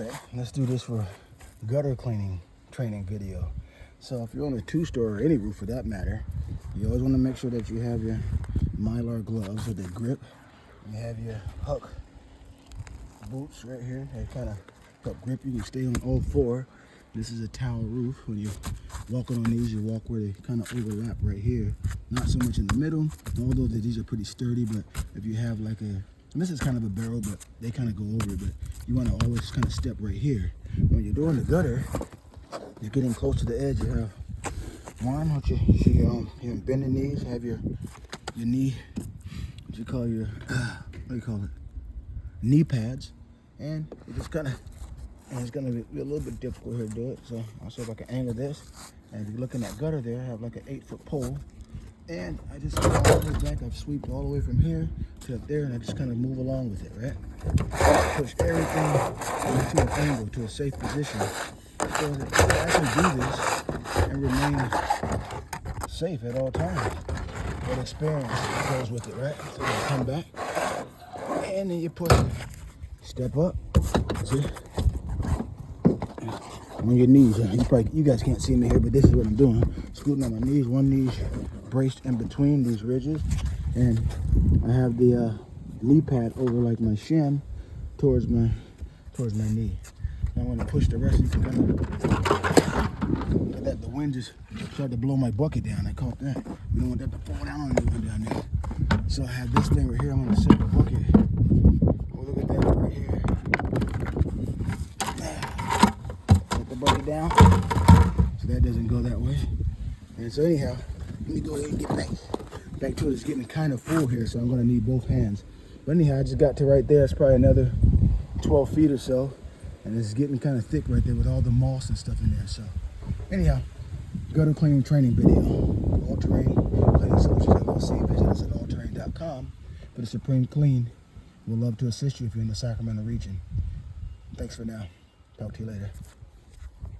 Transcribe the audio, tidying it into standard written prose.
Okay, let's do this for gutter cleaning training video. So if you're on a two-story or any roof for that matter, you always want to make sure that you have your Mylar gloves with the grip. You have your Huck boots right here. They kind of help grip you. You can stay on all four. This is a tile roof. When you're walking on these, you walk where they kind of overlap right here. Not so much in the middle, although these are pretty sturdy, but if you have like a, and this is kind of a barrel, but they kind of go over it, but you want to always kind of step right here. When you're doing the gutter, you're getting close to the edge. You have one, which you're bending knees, have your knee, what you call your, what do you call it? Knee pads. And you just kind of, and it's going to be a little bit difficult here to do it. So I'll see if I can angle this. And if you're looking at gutter there, I have like an 8-foot pole. And I just go all the way back. I've swept all the way from here to up there, and I just kind of move along with it, right? Push everything into an angle, to a safe position. So that you can actually do this and remain safe at all times. That experience goes with it, right? So you come back, and then you push, step up, see? On your knees. You guys can't see me here, but this is what I'm doing. Scooting on my knees, one knee's braced in between these ridges, and I have the knee pad over like my shin towards my knee. Now I'm going to push the rest. You can kind of look at that. The wind just tried to blow my bucket down. I caught that. You don't want that to fall down on anyone down there. So I have this thing right here. I'm going to set the bucket. Oh, look at that right here. Set the bucket down so that doesn't go that way. And so anyhow, let me go ahead and get back to it. It's getting kind of full here, so I'm going to need both hands. But anyhow, I just got to right there. It's probably another 12 feet or so. And it's getting kind of thick right there with all the moss and stuff in there. So anyhow, gutter cleaning training video. All Terrain Cleaning Solutions LLC. Visit us at allterrain.com for the Supreme Clean. We'd love to assist you if you're in the Sacramento region. Thanks for now. Talk to you later.